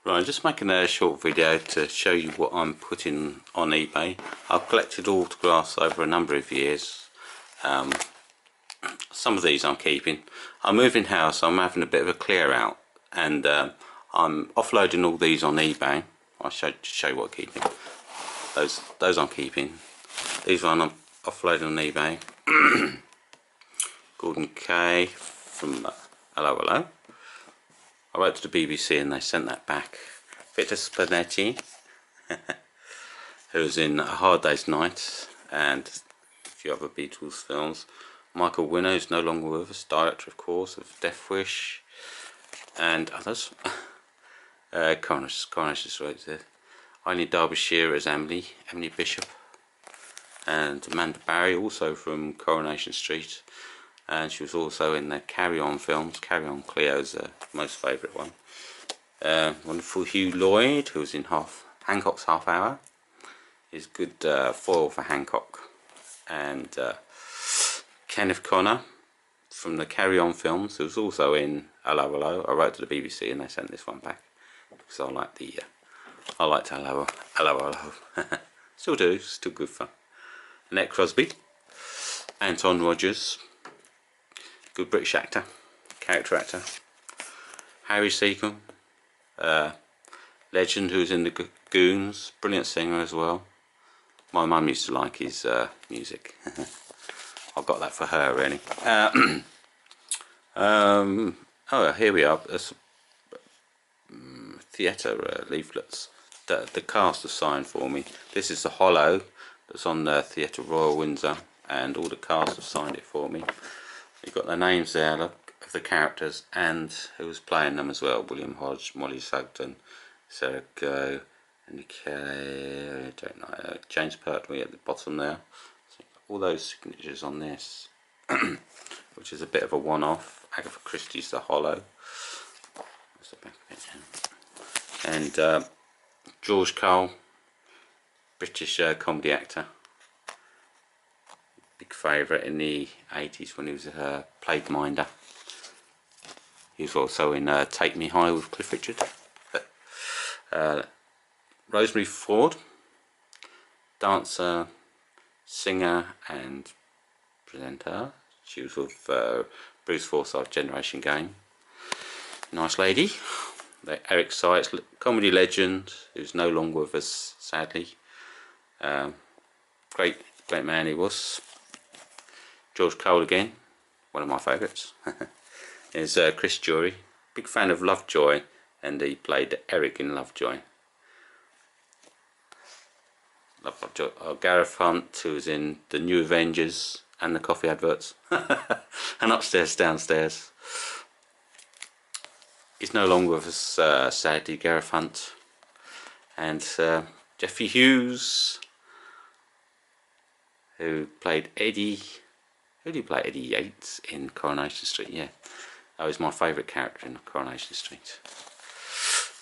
Right, I'm just making a short video to show you what I'm putting on eBay. I've collected autographs over a number of years. Some of these I'm keeping. I'm moving house, I'm having a bit of a clear out, and I'm offloading all these on eBay. I'll show you what I'm keeping. Those I'm keeping. These one I'm offloading on eBay. Gordon K from Hello Hello. I wrote to the BBC and they sent that back. Victor Spinetti, who was in A Hard Day's Night and a few other Beatles films. Michael Winner, who's no longer with us, director of course of Death Wish and others. Coronation right there. Eileen Derbyshire as Emily Bishop, and Amanda Barry, also from Coronation Street, and she was also in the Carry On films. Carry On Cleo's most favourite one. Wonderful Hugh Lloyd, who was in Hancock's Half Hour. He's good foil for Hancock. And Kenneth Connor from the Carry On films, who was also in Hello Hello. I wrote to the BBC and they sent this one back because I liked Hello Hello. Still do, still good fun. Annette Crosby, Anton Rogers, good British actor, character actor. Harry Seacombe, legend, who's in the Goons, brilliant singer as well. My mum used to like his music. I got that for her really. Oh, here we are. Theatre leaflets. The cast have signed for me. This is the hollow that's on the Theatre Royal Windsor, and all the cast have signed it for me. You've got the names there, look, of the characters and who was playing them as well. William Hodge, Molly Sugden, Sarah Go, Andy Kelly, I don't know, James Pertwee at the bottom there. So all those signatures on this, which is a bit of a one-off. Agatha Christie's The Hollow. That's the back of it. And George Cole, British comedy actor. Big favourite in the 80s when he was played Minder. He was also in Take Me High with Cliff Richard. Rosemary Ford, dancer, singer and presenter. She was with Bruce Forsyth, Generation Game. Nice lady. Eric Sykes, comedy legend, who's no longer with us, sadly. Great man he was. George Cole again, one of my favourites. Is Chris Jury, big fan of Lovejoy, and he played Eric in Lovejoy. Lovejoy. Gareth Hunt, who was in the New Avengers and the coffee adverts, and Upstairs Downstairs. He's no longer with us, sadly, Gareth Hunt. And Jeffrey Hughes, who played Eddie. Who did he play? Eddie Yates in Coronation Street, yeah. That was my favourite character in Coronation Street.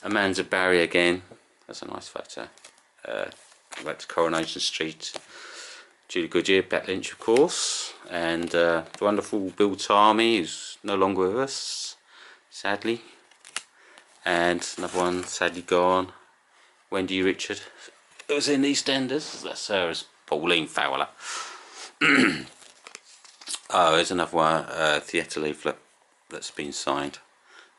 Amanda Barry again. That's a nice photo. Went to Coronation Street. Julie Goodyear, Bette Lynch of course. And the wonderful Bill Tarmy, who's no longer with us, sadly. And another one, sadly gone, Wendy Richard. It was in EastEnders. That's her as Pauline Fowler. Oh, here's another one, theatre leaflet that's been signed.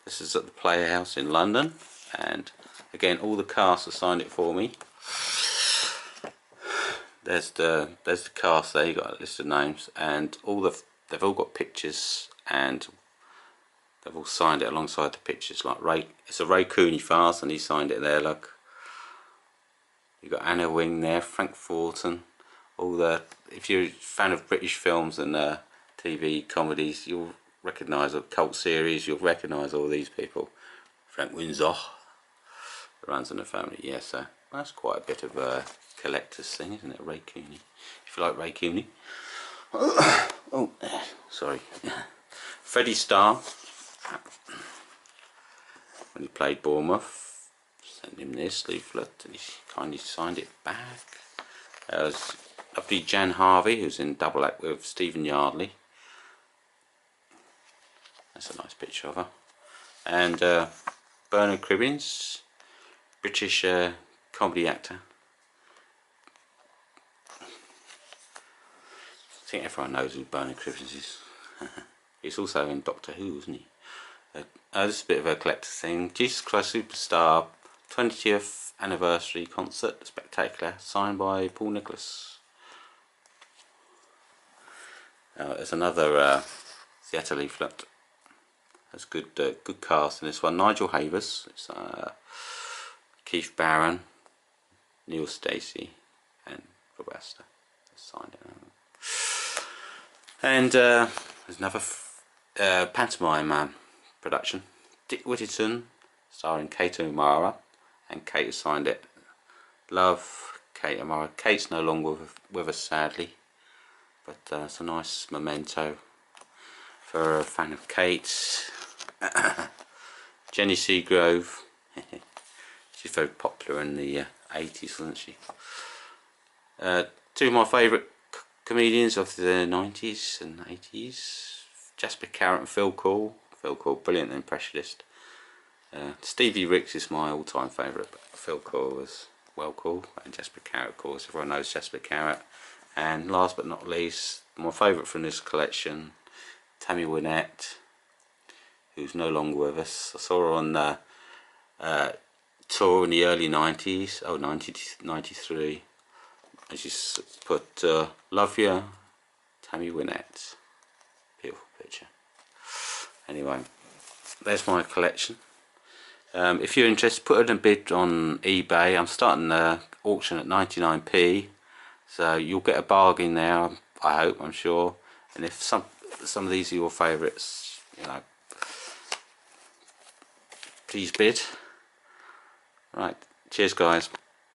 This is at the Playhouse in London, and again all the cast have signed it for me. There's the cast there. You got a list of names, and they've all got pictures, and they've all signed it alongside the pictures. Like it's a Ray Cooney farce, and he signed it there. Look, you got Anna Wing there, Frank Fortin. If you're a fan of British films and TV comedies, you'll recognise a cult series. You'll recognise all these people. Frank Windsor, the runs in the family. Yeah, so that's quite a bit of a collector's thing, isn't it? Ray Cooney. If you like Ray Cooney. Oh, sorry. Freddie Starr, when he played Bournemouth, sent him this leaflet and he kindly signed it back. There's lovely Jan Harvey, who's in double act with Stephen Yardley. That's a nice picture of her. And Bernard Cribbins, British comedy actor. I think everyone knows who Barney Cribbins is. He's also in Doctor Who, isn't he? This is a bit of a collector's thing. Jesus Christ Superstar 20th anniversary concert, spectacular, signed by Paul Nicholas. There's another theatre leaflet. There's good cast in this one. Nigel Havers, it's, Keith Barron, Neil Stacey, and Rob Astor. Signed it. And there's another pantomime production. Dick Whittington, starring Kate O'Mara, and Kate has signed it. Love Kate O'Mara. Kate's no longer with us, sadly, but it's a nice memento for a fan of Kate. Jenny Seagrove. She's very popular in the 80s, wasn't she? Two of my favourite comedians of the 90s and 80s, Jasper Carrott and Phil Call. Phil Call, brilliant impressionist. Stevie Ricks is my all-time favourite, but Phil Call was well cool, and Jasper Carrott, of course, everyone knows Jasper Carrott. And last but not least, my favourite from this collection, Tammy Wynette, who's no longer with us. I saw her on tour in the early 90s, 93, and she's put love you, Tammy Wynette. Beautiful picture. Anyway, there's my collection. If you're interested, put in a bid on eBay. I'm starting the auction at 99p, so you'll get a bargain there, I hope, I'm sure. And if some of these are your favourites, you know, please bid. Right, cheers guys.